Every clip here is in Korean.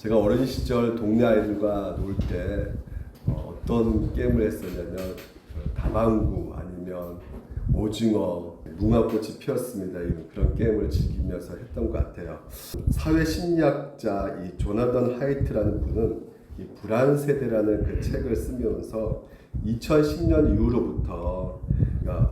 제가 어린 시절 동네 아이들과 놀 때 어떤 게임을 했었냐면 다방구 아니면 오징어, 무궁화꽃이 피었습니다. 이런 그런 게임을 즐기면서 했던 것 같아요. 사회 심리학자 이 조나단 하이트라는 분은 이 불안 세대라는 그 책을 쓰면서 2010년 이후로부터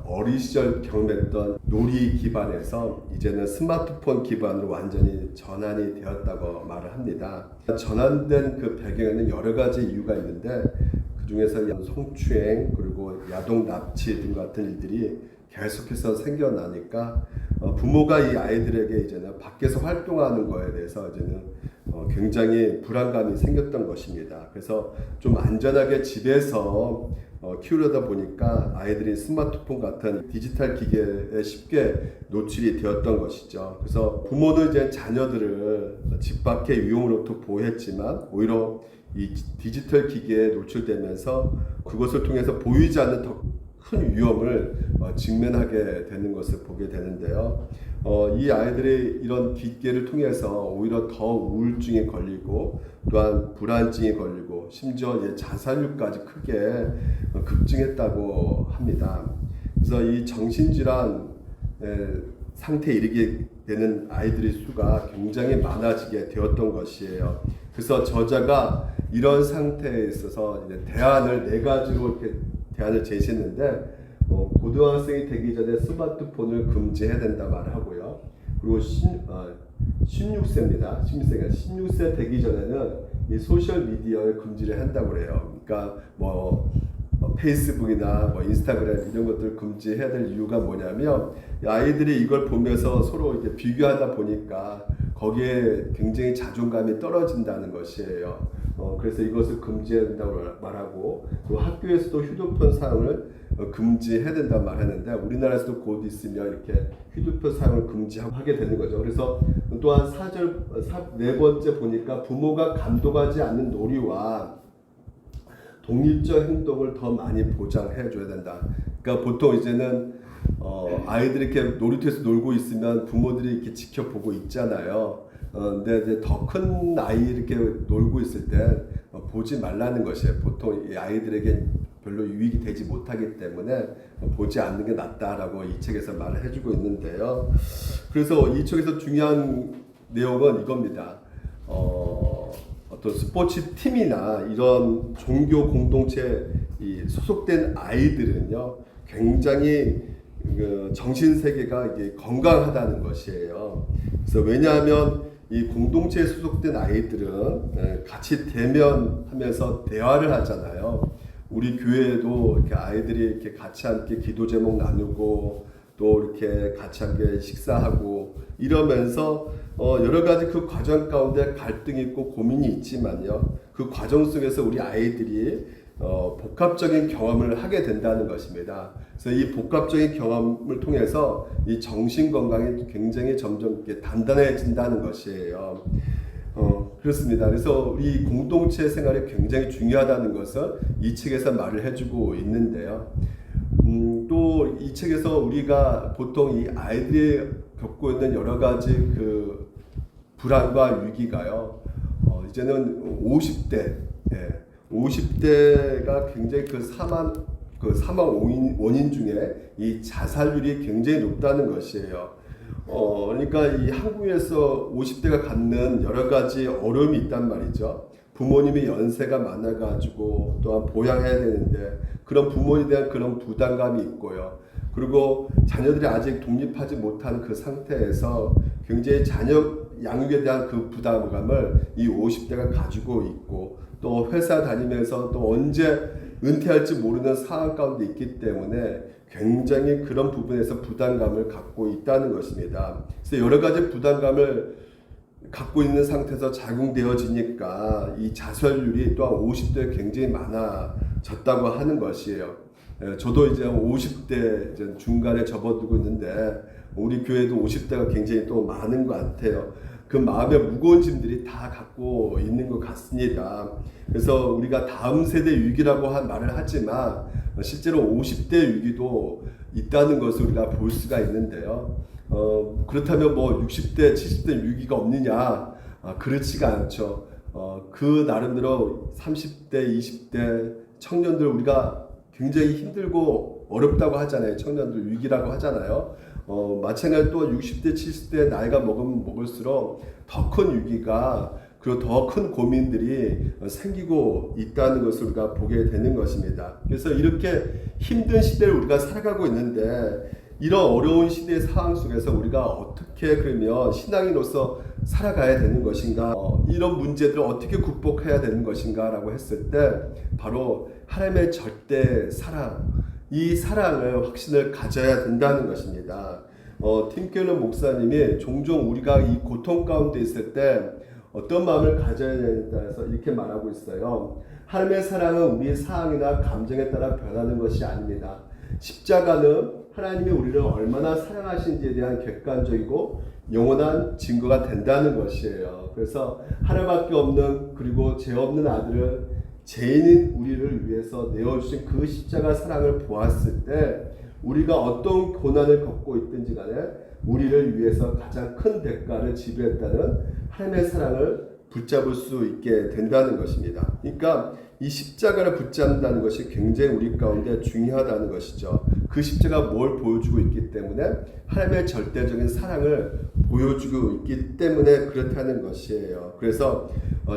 어린 시절 경험했던 놀이 기반에서 이제는 스마트폰 기반으로 완전히 전환이 되었다고 말을 합니다. 전환된 그 배경에는 여러 가지 이유가 있는데 그 중에서 성추행 그리고 야동 납치 등 같은 일들이 계속해서 생겨나니까 부모가 이 아이들에게 이제는 밖에서 활동하는 거에 대해서 이제는 굉장히 불안감이 생겼던 것입니다. 그래서 좀 안전하게 집에서 키우려다 보니까 아이들이 스마트폰 같은 디지털 기계에 쉽게 노출이 되었던 것이죠. 그래서 부모는 이제 자녀들을 집 밖의 위험으로부터 보호했지만 오히려 이 디지털 기계에 노출되면서 그것을 통해서 보이지 않는 더 큰 위험을 직면하게 되는 것을 보게 되는데요. 이 아이들이 이런 기계를 통해서 오히려 더 우울증에 걸리고 또한 불안증에 걸리고 심지어 자살률까지 크게 급증했다고 합니다. 그래서 이 정신질환 상태에 이르게 되는 아이들의 수가 굉장히 많아지게 되었던 것이에요. 그래서 저자가 이런 상태에 있어서 이제 대안을 네 가지로 이렇게 대안을 제시했는데 고등학생이 되기 전에 스마트폰을 금지해야 된다 말을 하고요. 그리고 16세입니다. 16세 되기 전에는 이 소셜 미디어를 금지를 한다고 그래요. 그러니까 페이스북이나 인스타그램 이런 것들을 금지해야 될 이유가 뭐냐면 아이들이 이걸 보면서 서로 이렇게 비교하다 보니까 거기에 굉장히 자존감이 떨어진다는 것이에요. 그래서 이것을 금지해야 된다고 말하고 또 학교에서도 휴대폰 사용을 금지해야 된다고 말하는데 우리나라에서도 곧 있으면 이렇게 휴대폰 사용을 금지하게 되는 거죠. 그래서 또한 네 번째 보니까 부모가 감독하지 않는 놀이와 독립적 행동을 더 많이 보장해 줘야 된다. 그러니까 보통 이제는 아이들이 이렇게 놀이터에서 놀고 있으면 부모들이 이렇게 지켜보고 있잖아요. 근데 이제 더 큰 아이 이렇게 놀고 있을 때 보지 말라는 것이에요. 보통 이 아이들에게 별로 유익이 되지 못하기 때문에 보지 않는 게 낫다라고 이 책에서 말을 해주고 있는데요. 그래서 이 책에서 중요한 내용은 이겁니다. 어떤 스포츠 팀이나 이런 종교 공동체에 소속된 아이들은요, 굉장히 정신 세계가 이게 건강하다는 것이에요. 그래서 왜냐하면 이 공동체에 소속된 아이들은 같이 대면하면서 대화를 하잖아요. 우리 교회에도 이렇게 아이들이 이렇게 같이 함께 기도 제목 나누고 또 이렇게 같이 함께 식사하고 이러면서 여러 가지 그 과정 가운데 갈등이 있고 고민이 있지만요. 그 과정 속에서 우리 아이들이 복합적인 경험을 하게 된다는 것입니다. 그래서 이 복합적인 경험을 통해서 이 정신 건강이 굉장히 점점 이렇게 단단해진다는 것이에요. 그렇습니다. 그래서 우리 공동체 생활이 굉장히 중요하다는 것을 이 책에서 말을 해주고 있는데요. 또 이 책에서 우리가 보통 이 아이들이 겪고 있는 여러 가지 그 불안과 위기가요. 이제는 50대, 50대가 굉장히 그 사망 원인 중에 이 자살률이 굉장히 높다는 것이에요. 그러니까 이 한국에서 50대가 갖는 여러 가지 어려움이 있단 말이죠. 부모님이 연세가 많아가지고 또한 보양해야 되는데 그런 부모에 대한 그런 부담감이 있고요. 그리고 자녀들이 아직 독립하지 못한 그 상태에서 굉장히 자녀 양육에 대한 그 부담감을 이 50대가 가지고 있고 또 회사 다니면서 또 언제 은퇴할지 모르는 상황 가운데 있기 때문에 굉장히 그런 부분에서 부담감을 갖고 있다는 것입니다. 그래서 여러 가지 부담감을 갖고 있는 상태에서 작용되어지니까 이 자살률이 또한 50대에 굉장히 많아졌다고 하는 것이에요. 저도 이제 50대 이제 중간에 접어들고 있는데 우리 교회도 50대가 굉장히 또 많은 것 같아요. 그 마음의 무거운 짐들이 다 갖고 있는 것 같습니다. 그래서 우리가 다음 세대 위기라고 말을 하지만 실제로 50대 위기도 있다는 것을 우리가 볼 수가 있는데요. 그렇다면 60대, 70대 위기가 없느냐? 그렇지가 않죠. 그 나름대로 30대, 20대 청년들 우리가 굉장히 힘들고 어렵다고 하잖아요. 청년들 위기라고 하잖아요. 마찬가지로 또 60대, 70대 나이가 먹으면 먹을수록 더 큰 위기가 그리고 더 큰 고민들이 생기고 있다는 것을 우리가 보게 되는 것입니다. 그래서 이렇게 힘든 시대를 우리가 살아가고 있는데 이런 어려운 시대의 상황 속에서 우리가 어떻게 그러면 신앙인으로서 살아가야 되는 것인가, 이런 문제들을 어떻게 극복해야 되는 것인가 라고 했을 때 바로 하나님의 절대 사랑, 이 사랑을 확신을 가져야 된다는 것입니다. 팀 켈러 목사님이 종종 우리가 이 고통 가운데 있을 때 어떤 마음을 가져야 되는지에 따라서 이렇게 말하고 있어요. 하나님의 사랑은 우리의 상황이나 감정에 따라 변하는 것이 아닙니다. 십자가는 하나님이 우리를 얼마나 사랑하신지에 대한 객관적이고 영원한 증거가 된다는 것이에요. 그래서 하나밖에 없는 그리고 죄 없는 아들을 죄인인 우리를 위해서 내어주신 그 십자가 사랑을 보았을 때 우리가 어떤 고난을 겪고 있든지 간에 우리를 위해서 가장 큰 대가를 지불했다는 하나님의 사랑을 붙잡을 수 있게 된다는 것입니다. 그러니까 이 십자가를 붙잡는다는 것이 굉장히 우리 가운데 중요하다는 것이죠. 그 십자가가 뭘 보여주고 있기 때문에 하나님의 절대적인 사랑을 보여주고 있기 때문에 그렇다는 것이에요. 그래서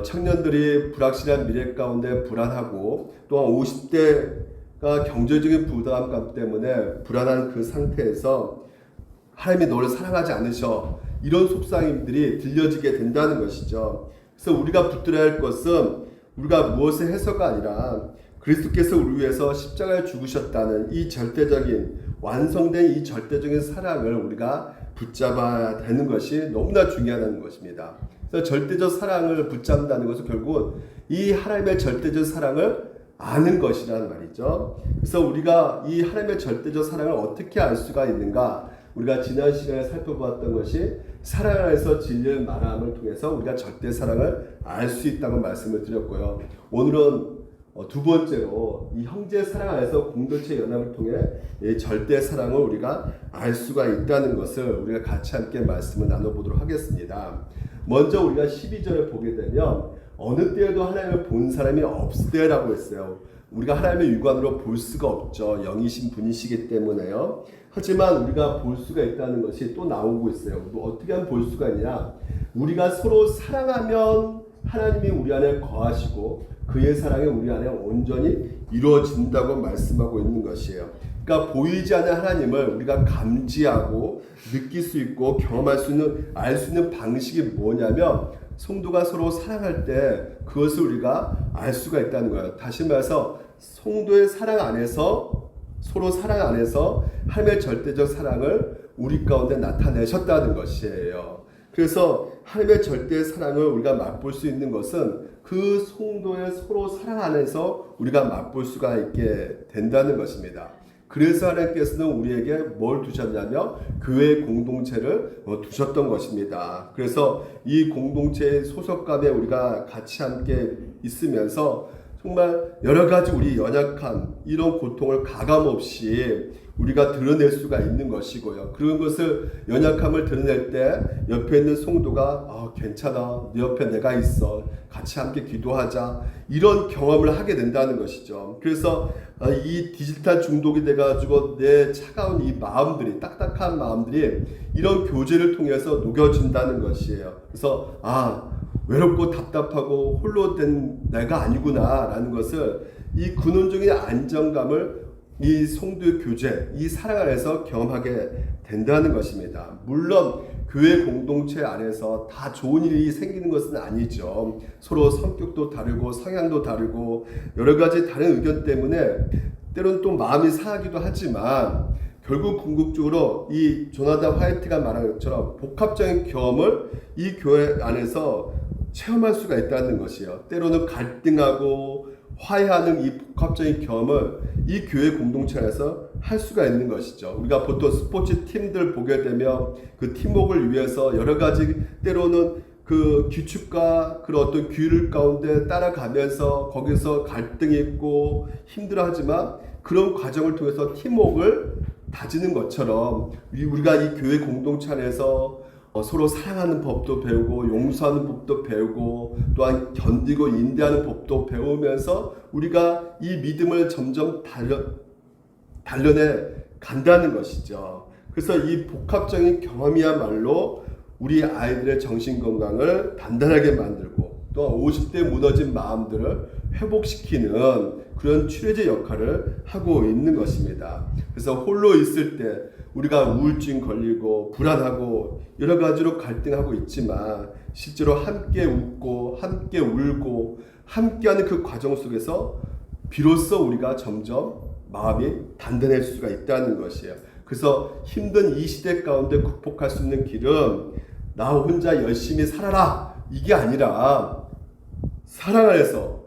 청년들이 불확실한 미래 가운데 불안하고 또한 50대가 경제적인 부담감 때문에 불안한 그 상태에서 하나님이 너를 사랑하지 않으셔, 이런 속삭임들이 들려지게 된다는 것이죠. 그래서 우리가 붙들어야 할 것은 우리가 무엇을 해서가 아니라 그리스도께서 우리 위해서 십자가에 죽으셨다는 이 절대적인 완성된 이 절대적인 사랑을 우리가 붙잡아야 되는 것이 너무나 중요하다는 것입니다. 그래서 절대적 사랑을 붙잡는다는 것은 결국은 이 하나님의 절대적 사랑을 아는 것이라는 말이죠. 그래서 우리가 이 하나님의 절대적 사랑을 어떻게 알 수가 있는가? 우리가 지난 시간에 살펴보았던 것이 사랑 안에서 진리의 말함을 통해서 우리가 절대 사랑을 알 수 있다고 말씀을 드렸고요. 오늘은 두 번째로 이 형제 사랑 안에서 공동체 연합을 통해 이 절대 사랑을 우리가 알 수가 있다는 것을 우리가 같이 함께 말씀을 나눠보도록 하겠습니다. 먼저 우리가 12절을 보게 되면 어느 때에도 하나님을 본 사람이 없을 때라고 했어요. 우리가 하나님의 육안으로 볼 수가 없죠. 영이신 분이시기 때문에요. 하지만 우리가 볼 수가 있다는 것이 또 나오고 있어요. 어떻게 하면 볼 수가 있냐? 우리가 서로 사랑하면 하나님이 우리 안에 거하시고 그의 사랑이 우리 안에 온전히 이루어진다고 말씀하고 있는 것이에요. 그러니까 보이지 않는 하나님을 우리가 감지하고 느낄 수 있고 경험할 수 있는, 알 수 있는 방식이 뭐냐면 성도가 서로 사랑할 때 그것을 우리가 알 수가 있다는 거예요. 다시 말해서 성도의 사랑 안에서, 서로 사랑 안에서 하나님의 절대적 사랑을 우리 가운데 나타내셨다는 것이에요. 그래서 하나님의 절대의 사랑을 우리가 맛볼 수 있는 것은 그 성도의 서로 사랑 안에서 우리가 맛볼 수가 있게 된다는 것입니다. 그래서 하나님께서는 우리에게 뭘 두셨냐면 교회 공동체를 두셨던 것입니다. 그래서 이 공동체의 소속감에 우리가 같이 함께 있으면서 정말 여러 가지 우리 연약함, 이런 고통을 가감없이 우리가 드러낼 수가 있는 것이고요. 그런 것을, 연약함을 드러낼 때 옆에 있는 성도가 괜찮아, 네 옆에 내가 있어, 같이 함께 기도하자, 이런 경험을 하게 된다는 것이죠. 그래서 이 디지털 중독이 돼가지고 내 차가운 이 마음들이, 딱딱한 마음들이 이런 교제를 통해서 녹여진다는 것이에요. 그래서 외롭고 답답하고 홀로 된 내가 아니구나 라는 것을, 이 근원적인 안정감을 이 성도의 교제, 이 사랑 안에서 경험하게 된다는 것입니다. 물론 교회 공동체 안에서 다 좋은 일이 생기는 것은 아니죠. 서로 성격도 다르고 성향도 다르고 여러 가지 다른 의견 때문에 때로는 또 마음이 상하기도 하지만 결국 궁극적으로 이 조나단 화이트가 말한 것처럼 복합적인 경험을 이 교회 안에서 체험할 수가 있다는 것이에요. 때로는 갈등하고 화해하는 이 복합적인 경험을 이 교회 공동체 안에서 할 수가 있는 것이죠. 우리가 보통 스포츠 팀들 보게 되면 그 팀워크를 위해서 여러 가지, 때로는 그 규칙과 그런 어떤 규율 가운데 따라가면서 거기서 갈등이 있고 힘들어하지만 그런 과정을 통해서 팀워크를 다지는 것처럼 우리가 이 교회 공동체 안에서 서로 사랑하는 법도 배우고 용서하는 법도 배우고 또한 견디고 인내하는 법도 배우면서 우리가 이 믿음을 점점 단련해 간다는 것이죠. 그래서 이 복합적인 경험이야말로 우리 아이들의 정신건강을 단단하게 만들고 또 50대 무너진 마음들을 회복시키는 그런 치료제 역할을 하고 있는 것입니다. 그래서 홀로 있을 때 우리가 우울증 걸리고 불안하고 여러 가지로 갈등하고 있지만 실제로 함께 웃고 함께 울고 함께하는 그 과정 속에서 비로소 우리가 점점 마음이 단단해질 수가 있다는 것이에요. 그래서 힘든 이 시대 가운데 극복할 수 있는 길은 나 혼자 열심히 살아라 이게 아니라 사랑 안에서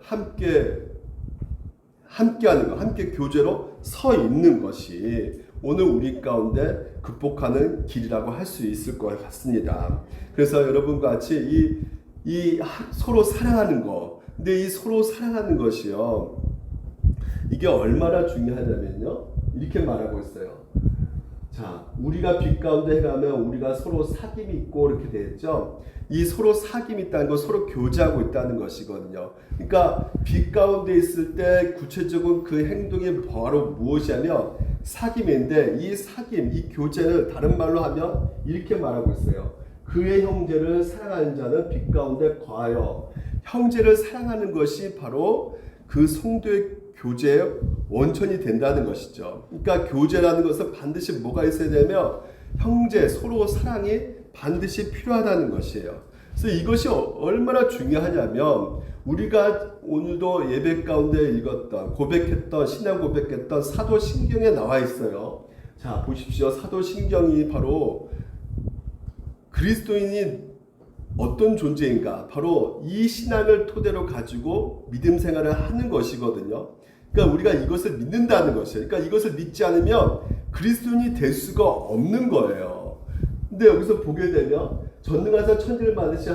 함께하는 것, 함께 교제로 서 있는 것이 오늘 우리 가운데 극복하는 길이라고 할 수 있을 것 같습니다. 그래서 여러분과 같이 이 서로 사랑하는 것, 근데 이 서로 사랑하는 것이요, 이게 얼마나 중요하냐면요, 이렇게 말하고 있어요. 자, 우리가 빛 가운데 가면 우리가 서로 사귐이 있고 이렇게 되겠죠. 이 서로 사귐이 있다는 건 서로 교제하고 있다는 것이거든요. 그러니까 빛 가운데 있을 때 구체적인 그 행동이 바로 무엇이냐면 사귐인데, 이 사귐, 이 교제를 다른 말로 하면 이렇게 말하고 있어요. 그의 형제를 사랑하는 자는 빛 가운데 거하여. 형제를 사랑하는 것이 바로 그 성도의 교제의 원천이 된다는 것이죠. 그러니까 교제라는 것은 반드시 뭐가 있어야 되면 형제, 서로 사랑이 반드시 필요하다는 것이에요. 그래서 이것이 얼마나 중요하냐면 우리가 오늘도 예배 가운데 읽었던 고백했던 신앙 고백했던 사도신경에 나와 있어요. 자, 보십시오. 사도신경이 바로 그리스도인이 어떤 존재인가, 바로 이 신앙을 토대로 가지고 믿음 생활을 하는 것이거든요. 그러니까 우리가 이것을 믿는다는 것이에요. 그러니까 이것을 믿지 않으면 그리스도인이 될 수가 없는 거예요. 근데 여기서 보게 되면 전능하사 천지를 만드신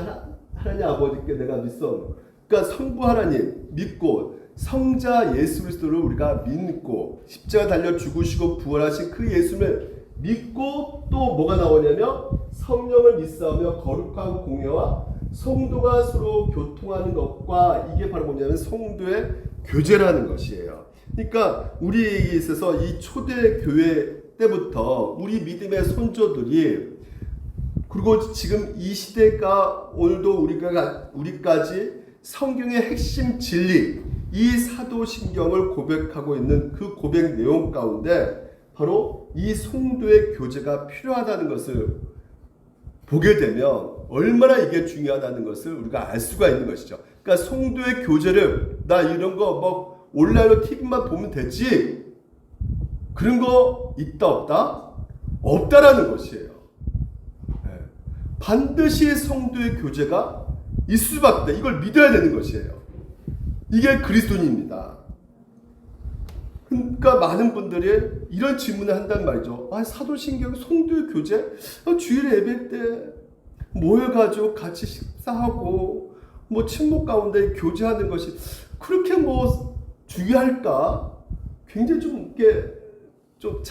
하나님 아버지께 내가 믿어. 그러니까 성부 하나님 믿고 성자 예수 그리스도를 우리가 믿고 십자가 달려 죽으시고 부활하신 그 예수를 믿고 또 뭐가 나오냐면 성령을 믿사오며 거룩한 공예와 성도가 서로 교통하는 것과, 이게 바로 뭐냐면 성도의 교제라는 것이에요. 그러니까 우리에게 있어서 이 초대교회 때부터 우리 믿음의 선조들이, 그리고 지금 이 시대가 오늘도 우리까지 성경의 핵심 진리, 이 사도신경을 고백하고 있는 그 고백 내용 가운데 바로 이 성도의 교제가 필요하다는 것을 보게 되면 얼마나 이게 중요하다는 것을 우리가 알 수가 있는 것이죠. 그러니까 성도의 교제를, 나 이런 거 뭐 온라인으로 TV만 보면 되지, 그런 거 있다 없다? 없다라는 것이에요. 네. 반드시 성도의 교제가 있을 수밖에 없다. 이걸 믿어야 되는 것이에요. 이게 그리스도인입니다. 그러니까 많은 분들이 이런 질문을 한단 말이죠. 사도신경 성도의 교제? 주일 예배 때 모여가지고 같이 식사하고 뭐 침묵 가운데 교제하는 것이 그렇게 뭐 중요할까? 굉장히 좀 이렇게 좀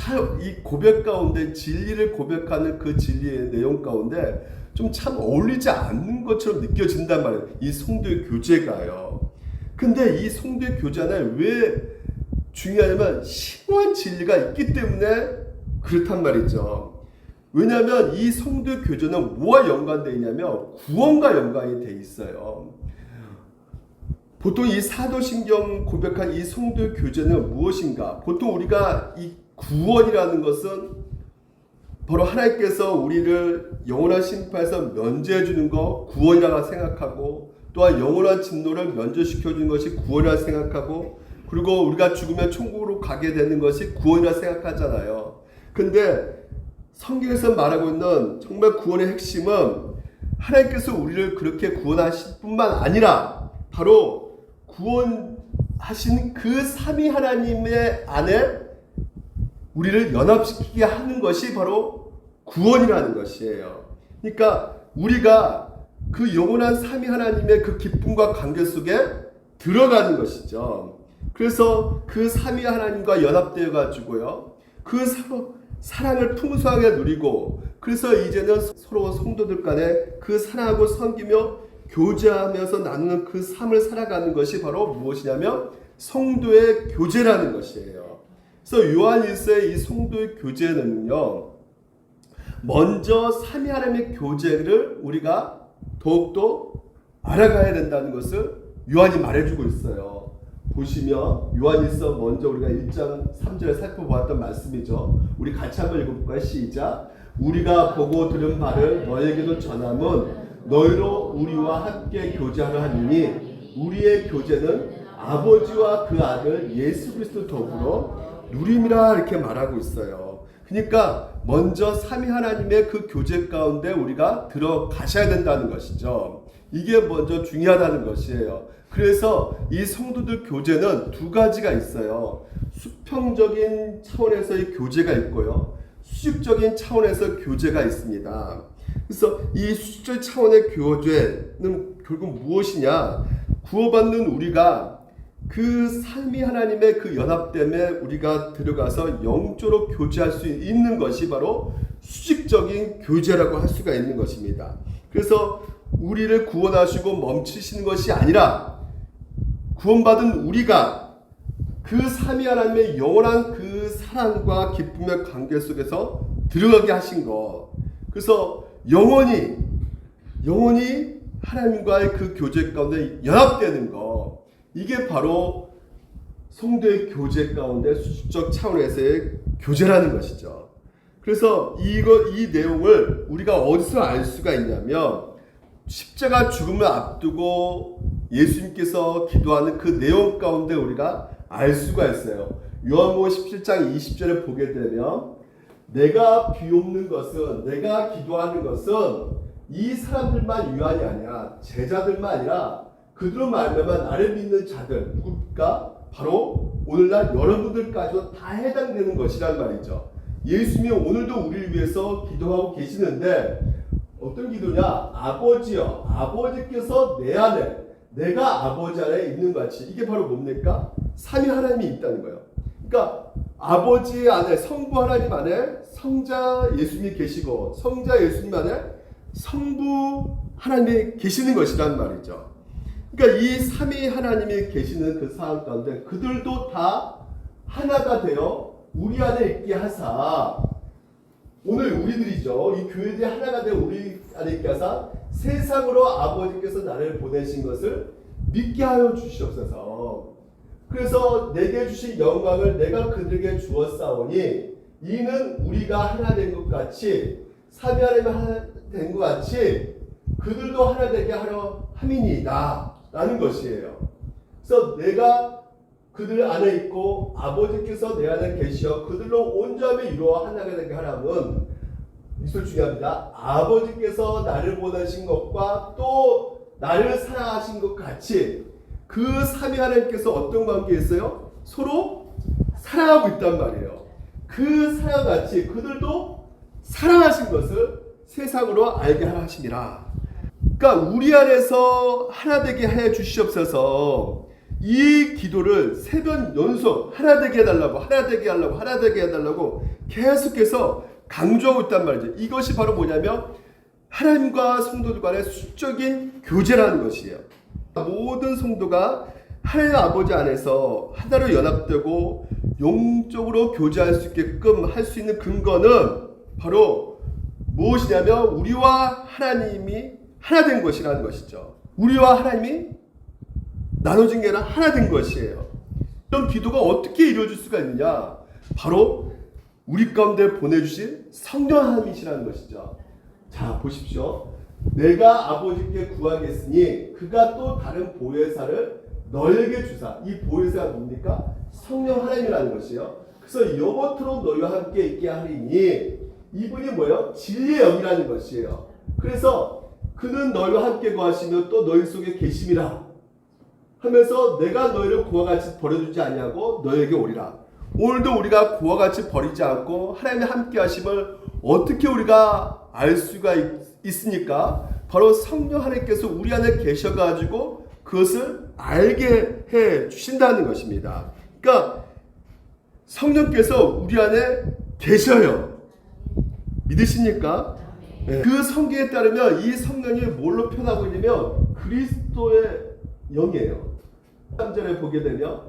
이 고백 가운데 진리를 고백하는 그 진리의 내용 가운데 좀 참 어울리지 않는 것처럼 느껴진단 말이에요. 이 성도의 교제가요. 근데 이 성도의 교제 안에 왜 중요하냐면 심오한 진리가 있기 때문에 그렇단 말이죠. 왜냐하면 이 성도의 교제는 뭐와 연관되어 있냐면 구원과 연관이 되어 있어요. 보통 이 사도신경 고백한 이 성도의 교제는 무엇인가? 보통 우리가 이 구원이라는 것은 바로 하나님께서 우리를 영원한 심판에서 면제해 주는 거 구원이라고 생각하고, 또한 영원한 진노를 면제시켜 주는 것이 구원이라고 생각하고, 그리고 우리가 죽으면 천국으로 가게 되는 것이 구원이라 생각하잖아요. 근데 성경에서 말하고 있는 정말 구원의 핵심은 하나님께서 우리를 그렇게 구원하실 뿐만 아니라 바로 구원하신 그 삼위 하나님의 안에 우리를 연합시키게 하는 것이 바로 구원이라는 것이에요. 그러니까 우리가 그 영원한 삼위 하나님의 그 기쁨과 관계 속에 들어가는 것이죠. 그래서 그 삼위 하나님과 연합되어 가지고요, 그 사랑을 풍성하게 누리고 그래서 이제는 서로 성도들 간에 그 사랑하고 섬기며 교제하면서 나누는 그 삶을 살아가는 것이 바로 무엇이냐면 성도의 교제라는 것이에요. 그래서 요한일서의 이 성도의 교제는요, 먼저 삼위 하나님의 교제를 우리가 더욱더 알아가야 된다는 것을 요한이 말해주고 있어요. 보시면 요한일서 먼저 우리가 1장 3절에 살펴보았던 말씀이죠. 우리 같이 한번 읽어볼까요? 시작. 우리가 보고 들은 바를 너에게도 전함은 너희로 우리와 함께 교제하려 하느니 우리의 교제는 아버지와 그 아들 예수 그리스도 더불어 누림이라 이렇게 말하고 있어요. 그러니까 먼저 삼위 하나님의 그 교제 가운데 우리가 들어가셔야 된다는 것이죠. 이게 먼저 중요하다는 것이에요. 그래서 이 성도들 교제는 두 가지가 있어요. 수평적인 차원에서의 교제가 있고요, 수직적인 차원에서 교제가 있습니다. 그래서 이 수직적 차원의 교제는 결국 무엇이냐? 구원받는 우리가 그 삼위 하나님의 그 연합됨에 우리가 들어가서 영적으로 교제할 수 있는 것이 바로 수직적인 교제라고 할 수가 있는 것입니다. 그래서 우리를 구원하시고 멈추시는 것이 아니라 구원받은 우리가 그 삼위 하나님의 영원한 그 사랑과 기쁨의 관계 속에서 들어가게 하신 것. 그래서 영원히 하나님과의 그 교제 가운데 연합되는 것. 이게 바로 성도의 교제 가운데 수직적 차원에서의 교제라는 것이죠. 그래서 이 내용을 우리가 어디서 알 수가 있냐면 십자가 죽음을 앞두고 예수님께서 기도하는 그 내용 가운데 우리가 알 수가 있어요. 요한복음 17장 20절에 보게 되면 내가 비옵는 것은, 내가 기도하는 것은 이 사람들만 유한이 아니라 제자들만 아니라 그들로 말미암아 나를 믿는 자들, 누굽니까? 바로 오늘날 여러분들까지도 다 해당되는 것이란 말이죠. 예수님이 오늘도 우리를 위해서 기도하고 계시는데 어떤 기도냐? 아버지여, 아버지께서 내 안에, 내가 아버지 안에 있는 것 같이. 이게 바로 뭡니까? 삼위 하나님이 있다는 거예요. 그러니까 아버지 안에, 성부 하나님 안에 성자 예수님이 계시고 성자 예수님 안에 성부 하나님이 계시는 것이란 말이죠. 그러니까 이 삼위 하나님이 계시는 그 상황 가운데 그들도 다 하나가 되어 우리 안에 있게 하사, 오늘 우리들이죠. 이 교회들이 하나가 되어 우리 안에 있게 하사 세상으로 아버지께서 나를 보내신 것을 믿게 하여 주시옵소서. 그래서 내게 주신 영광을 내가 그들에게 주었사오니 이는 우리가 하나 된 것 같이, 삼위 하나님이 하나 된 것 같이 그들도 하나 되게 하려 함이니이다 라는 것이에요. 그래서 내가 그들 안에 있고 아버지께서 내 안에 계시어 그들로 온전히 이루어 하나가 되게 하라면, 이것도 중요합니다. 아버지께서 나를 보내신 것과 또 나를 사랑하신 것 같이 그 삼위 하나님께서 어떤 관계에 있어요? 서로 사랑하고 있단 말이에요. 그 사랑같이 그들도 사랑하신 것을 세상으로 알게 하심이라. 그러니까 우리 안에서 하나 되게 해 주시옵소서. 이 기도를 3번 연속 하나 되게 해달라고, 하나 되게 하려고, 하나 되게 해달라고 계속해서 강조하고 있단 말이죠. 이것이 바로 뭐냐면 하나님과 성도들 간의 수적인 교제라는 것이에요. 모든 성도가 하나님 아버지 안에서 하나로 연합되고 영적으로 교제할 수 있게끔 할 수 있는 근거는 바로 무엇이냐면 우리와 하나님이 하나 된 것이라는 것이죠. 우리와 하나님이 나눠진 게 아니라 하나 된 것이에요. 이런 기도가 어떻게 이루어질 수가 있느냐? 바로 우리 가운데 보내주신 성령 하나님이시라는 것이죠. 자, 보십시오. 내가 아버지께 구하겠으니 그가 또 다른 보혜사를 너에게 주사. 이 보혜사가 뭡니까? 성령 하나님이라는 것이에요. 그래서 영원토록 너희와 함께 있게 하리니, 이분이 뭐예요? 진리의 영이라는 것이에요. 그래서 그는 너희와 함께 거하시며 또 너희 속에 계심이라 하면서 내가 너희를 그와 같이 버려두지 아니하고 너희에게 오리라. 오늘도 우리가 그와 같이 버리지 않고 하나님의 함께 하심을 어떻게 우리가 알 수가 있습니까? 바로 성령 하나님께서 우리 안에 계셔가지고 그것을 알게 해 주신다는 것입니다. 그러니까 성령께서 우리 안에 계셔요. 믿으십니까? 네. 그 성경에 따르면 이 성령이 뭘로 표현하고 있냐면 그리스도의 영이에요. 3절에 보게 되면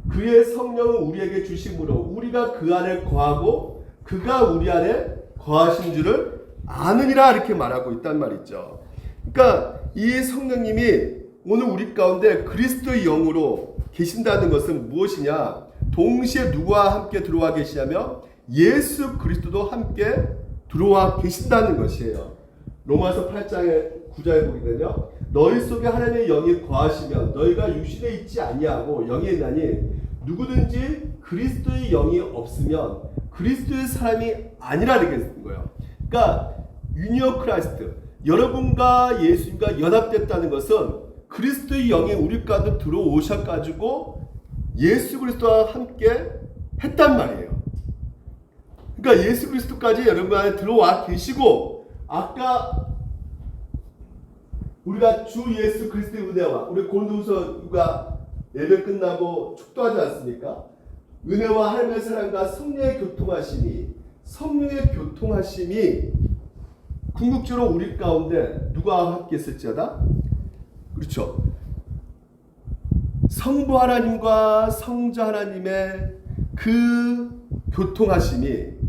그의 성령은 우리에게 주심으로 우리가 그 안에 거하고 그가 우리 안에 거하신 줄을 아느니라 이렇게 말하고 있단 말이죠. 그러니까 이 성령님이 오늘 우리 가운데 그리스도의 영으로 계신다는 것은 무엇이냐? 동시에 누구와 함께 들어와 계시냐면 예수 그리스도도 함께 들어와 계신다는 것이에요. 로마서 8장의 9절에 보게 되면 너희 속에 하나님의 영이 거하시면 너희가 육신에 있지 아니하고 영에 있나니 누구든지 그리스도의 영이 없으면 그리스도의 사람이 아니라 이렇게 거예요. 그러니까 유니어 크라이스트, 여러분과 예수님과 연합됐다는 것은 그리스도의 영이 우리 가운데 들어오셔가지고 예수 그리스도와 함께 했단 말이에요. 그러니까 예수 그리스도까지 여러분 안에 들어와 계시고 아까 우리가 주 예수 그리스도의 은혜와 우리 고린도후서가 예배 끝나고 축도하지 않습니까? 은혜와 하나님의 사랑과 성령의 교통하심이 궁극적으로 우리 가운데 누가 함께 있을지어다? 그렇죠. 성부 하나님과 성자 하나님의 그 교통하심이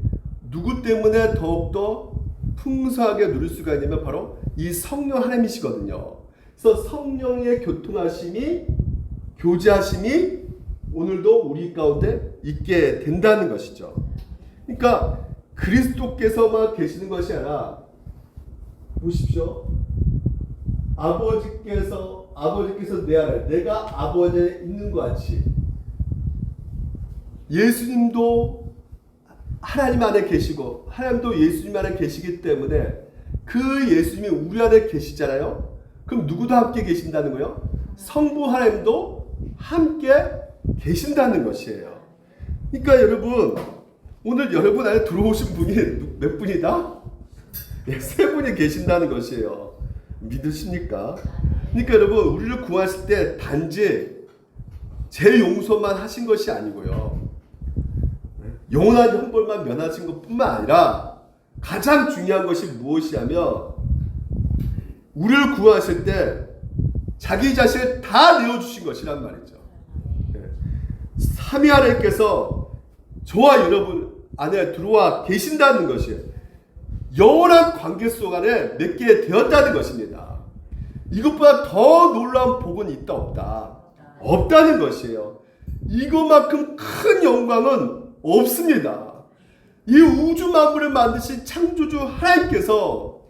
누구 때문에 더욱더 풍성하게 누릴 수가 있냐면 바로 이 성령 하나님이시거든요. 그래서 성령의 교통하심이 교제하심이 오늘도 우리 가운데 있게 된다는 것이죠. 그러니까 그리스도께서만 계시는 것이 아니라 보십시오. 아버지께서 내 안에 내가 아버지에 있는 것 같이 예수님도 하나님 안에 계시고 하나님도 예수님 안에 계시기 때문에 그 예수님이 우리 안에 계시잖아요. 그럼 누구도 함께 계신다는 거예요? 성부 하나님도 함께 계신다는 것이에요. 그러니까 여러분 오늘 여러분 안에 들어오신 분이 몇 분이다? 세 분이 계신다는 것이에요. 믿으십니까? 그러니까 여러분 우리를 구하실 때 단지 제 용서만 하신 것이 아니고요. 영원한 형벌만 면하신 것뿐만 아니라 가장 중요한 것이 무엇이냐면 우리를 구하실 때 자기 자신을 다 내어주신 것이란 말이죠. 삼위 하나님께서 저와 여러분 안에 들어와 계신다는 것이에요. 영원한 관계 속 안에 맺게 되었다는 것입니다. 이것보다 더 놀라운 복은 있다 없다? 없다는 것이에요. 이것만큼 큰 영광은 없습니다. 이 우주 만물을 만드신 창조주 하나님께서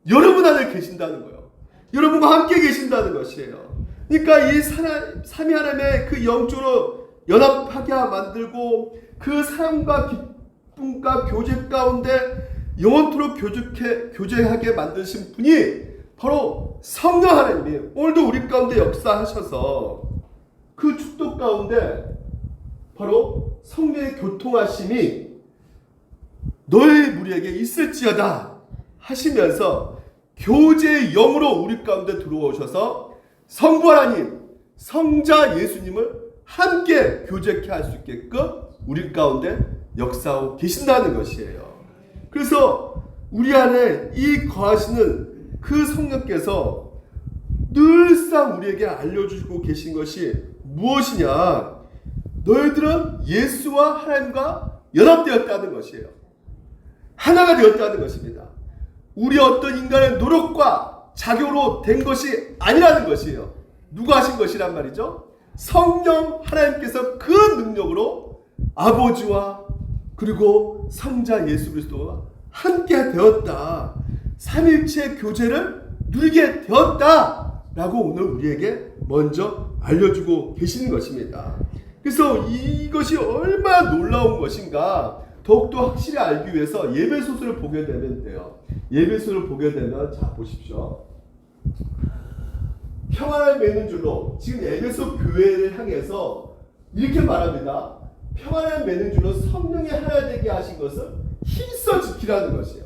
여러분 안에 계신다는 거예요. 여러분과 함께 계신다는 것이에요. 그러니까 이 삼위 하나님의 그 영적으로 연합하게 만들고 그 사랑과 기쁨과 교제 가운데 영원토록 교제하게 만드신 분이 바로 성령 하나님이 오늘도 우리 가운데 역사하셔서 그 축도 가운데 바로 성령의 교통하심이 너희 무리에게 있을지어다 하시면서 교제의 영으로 우리 가운데 들어오셔서 성부 하나님, 성자 예수님을 함께 교제케 할 수 있게끔 우리 가운데 역사하고 계신다는 것이에요. 그래서 우리 안에 이 거하시는 그 성령께서 늘상 우리에게 알려주고 계신 것이 무엇이냐? 너희들은 예수와 하나님과 연합되었다는 것이에요. 하나가 되었다는 것입니다. 우리 어떤 인간의 노력과 작용으로 된 것이 아니라는 것이에요. 누가 하신 것이란 말이죠? 성령 하나님께서 그 능력으로 아버지와 그리고 성자 예수 그리스도와 함께 되었다. 삼일체 교제를 누리게 되었다 라고 오늘 우리에게 먼저 알려주고 계시는 것입니다. 그래서 이것이 얼마나 놀라운 것인가 더욱더 확실히 알기 위해서 예배소서를 보게 되면 돼요. 예배소를 보게 되면 자 보십시오. 평안을 맺는 줄로 지금 에베소 교회를 향해서 이렇게 말합니다. 평안을 맺는 줄로 성령이 하나 되게 하신 것을 힘써 지키라는 것이에요.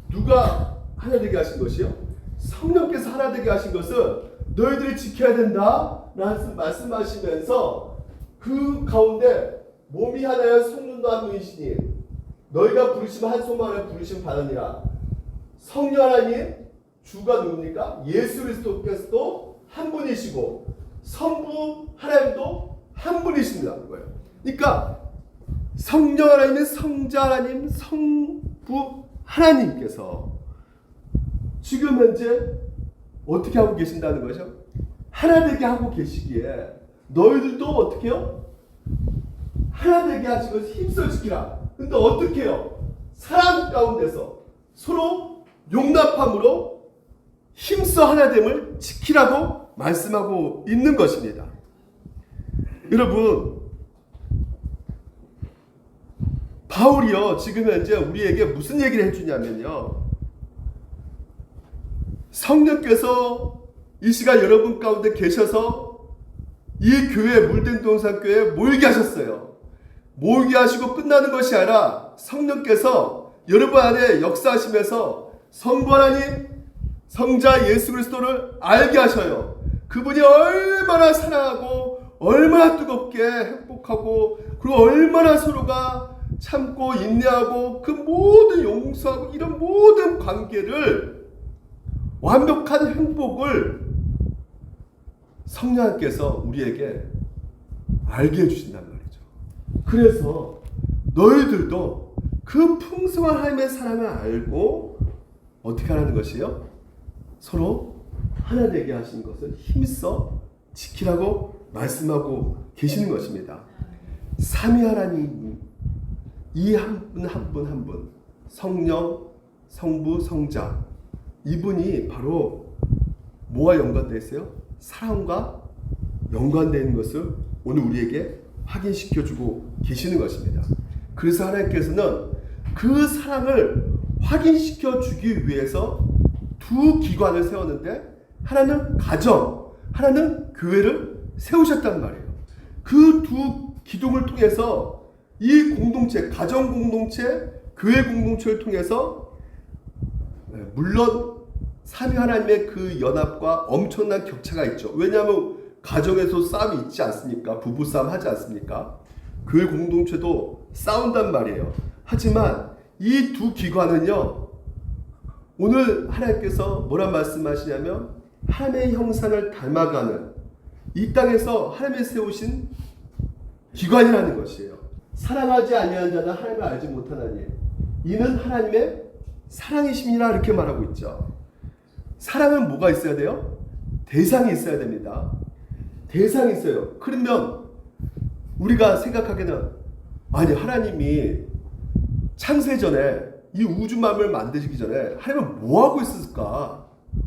누가 하나 되게 하신 것이요? 성령께서 하나 되게 하신 것을 너희들이 지켜야 된다 라는 말씀하시면서 그 가운데 몸이 하나여 성령도 한 분이시니 너희가 부르심 한 소만을 부르심 받으니라. 성령 하나님 주가 누굽니까? 예수 그리스도께서도 한 분이시고 성부 하나님도 한 분이신다는 거예요. 그러니까 성령 하나님은 성자 하나님, 성부 하나님께서 지금 현재 어떻게 하고 계신다는 거죠? 하나 되게 하고 계시기에 너희들도 어떻게 해요? 하나 되게 하시고 힘써 지키라. 근데 어떻게 해요? 사랑 가운데서 서로 용납함으로 힘써 하나됨을 지키라고 말씀하고 있는 것입니다. 여러분, 바울이요 지금 현재 우리에게 무슨 얘기를 해주냐면요, 성령께서 이 시간 여러분 가운데 계셔서 이 교회 물된 동산교회에 모이게 하셨어요. 모이게 하시고 끝나는 것이 아니라 성령께서 여러분 안에 역사하시면서 성부 하나님, 성자 예수 그리스도를 알게 하셔요. 그분이 얼마나 사랑하고 얼마나 뜨겁게 행복하고 그리고 얼마나 서로가 참고 인내하고 그 모든 용서하고 이런 모든 관계를 완벽한 행복을 성령께서 우리에게 알게 해주신단 말이죠. 그래서 너희들도 그 풍성한 하나님의 사랑을 알고 어떻게 하라는 것이요? 서로 하나 되게 하시는 것을 힘써 지키라고 말씀하고 계시는 것입니다. 삼위 하나님, 이 한 분 한 분 한 분, 성령, 성부, 성자, 이분이 바로 뭐와 연관되어 있어요? 사랑과 연관되어 있는 것을 오늘 우리에게 확인시켜주고 계시는 것입니다. 그래서 하나님께서는 그 사랑을 확인시켜주기 위해서 두 기관을 세웠는데 하나는 가정, 하나는 교회를 세우셨단 말이에요. 그 두 기둥을 통해서 이 공동체, 가정 공동체, 교회 공동체를 통해서 물론 삼위 하나님의 그 연합과 엄청난 격차가 있죠. 왜냐하면 가정에서 싸움이 있지 않습니까? 부부싸움 하지 않습니까? 교회 공동체도 싸운단 말이에요. 하지만 이 두 기관은요, 오늘 하나님께서 뭐라 말씀하시냐면 하나님의 형상을 닮아가는 이 땅에서 하나님이 세우신 기관이라는 것이에요. 사랑하지 아니하는 자는 하나님을 알지 못하나니 이는 하나님의 사랑이심이라 이렇게 말하고 있죠. 사랑은 뭐가 있어야 돼요? 대상이 있어야 됩니다. 대상이 있어요. 그러면 우리가 생각하기에는 아니 하나님이 창세 전에 이 우주 만물을 만드시기 전에 하나님은 뭐 하고 있었을까?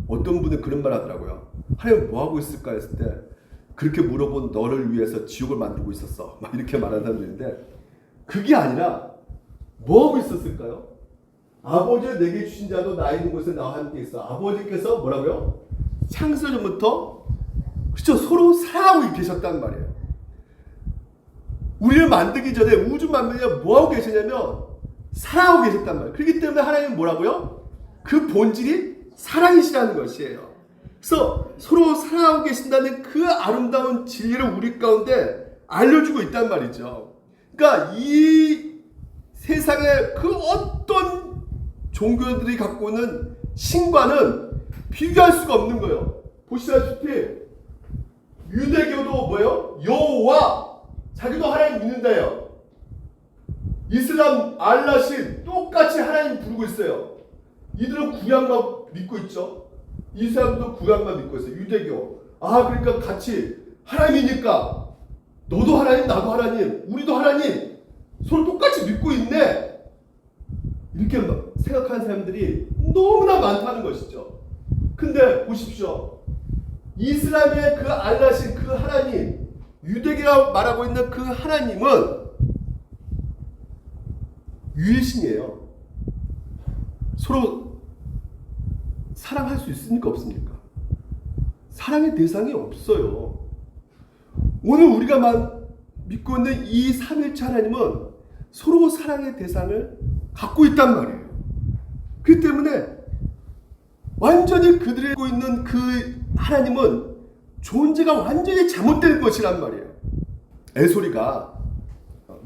어떤 분은 그런 말 하더라고요. 하나님은 뭐 하고 있을까 했을 때 그렇게 물어본 너를 위해서 지옥을 만들고 있었어. 막 이렇게 말하는 사람들인데 그게 아니라 뭐 하고 있었을까요? 아버지를 내게 주신 자도 나 있는 곳에 나와 함께 있어. 아버지께서 뭐라고요? 창세 전부터 그렇죠, 서로 사랑하고 계셨단 말이에요. 우리를 만들기 전에 우주 만물이 뭐 하고 계시냐면 사랑하고 계셨단 말이에요. 그렇기 때문에 하나님은 뭐라고요? 그 본질이 사랑이시라는 것이에요. 그래서 서로 사랑하고 계신다는 그 아름다운 진리를 우리 가운데 알려주고 있단 말이죠. 그러니까 이 세상의 그 어떤 종교들이 갖고 있는 신과는 비교할 수가 없는 거예요. 보시다시피 유대교도 뭐예요? 여호와, 자기도 하나님 믿는다요. 이슬람 알라신 똑같이 하나님 부르고 있어요. 이들은 구약만 믿고 있죠. 이 사람도 구약만 믿고 있어요. 유대교. 아, 그러니까 같이 하나님이니까 너도 하나님, 나도 하나님, 우리도 하나님, 서로 똑같이 믿고 있네. 이렇게 생각하는 사람들이 너무나 많다는 것이죠. 근데 보십시오. 이슬람의 그 알라신 그 하나님, 유대교가 말하고 있는 그 하나님은 유일신이에요. 서로 사랑할 수 있습니까? 없습니까? 사랑의 대상이 없어요. 오늘 우리가 믿고 있는 이 삼일체 하나님은 서로 사랑의 대상을 갖고 있단 말이에요. 그렇기 때문에 완전히 그들이 갖고 있는 그 하나님은 존재가 완전히 잘못된 것이란 말이에요. 에소리가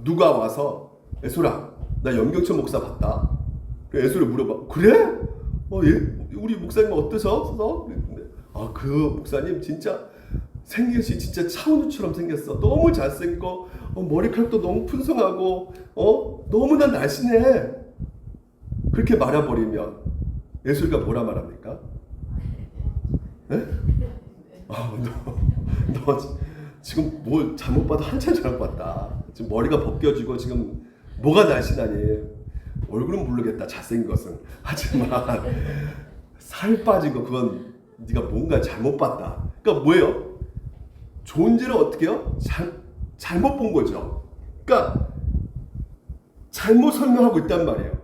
누가 와서 에소라, 나 염경천 목사 봤다. 예수를 물어봐. 그래? 우리 목사님 어떠셔? 그 목사님 진짜 생긴 것이 진짜 차은우처럼 생겼어. 너무 잘생기고 머리카락도 너무 풍성하고 너무나 날씬해. 그렇게 말해버리면 예수가 뭐라 말합니까? 네? 너 지금 뭘 잘못 봐도 한참 잘못 봤다. 지금 머리가 벗겨지고 지금 뭐가 날씬하니? 얼굴은 모르겠다. 잘생긴 것은. 하지만 살 빠진 거 그건 네가 뭔가 잘못 봤다. 그러니까 뭐예요? 존재를 어떻게 해요? 잘못 본 거죠. 그러니까 잘못 설명하고 있단 말이에요.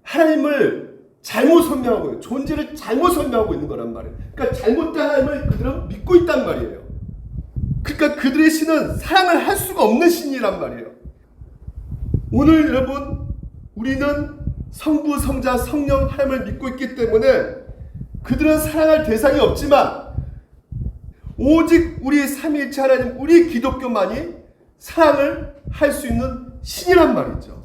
하나님을 잘못 설명하고 있는, 존재를 잘못 설명하고 있는 거란 말이에요. 그러니까 잘못된 하나님을 그들은 믿고 있단 말이에요. 그러니까 그들의 신은 사랑을 할 수가 없는 신이란 말이에요. 오늘 여러분 우리는 성부, 성자, 성령 하나님을 믿고 있기 때문에 그들은 사랑할 대상이 없지만 오직 우리 삼위일체 하나님, 우리 기독교만이 사랑을 할 수 있는 신이란 말이죠.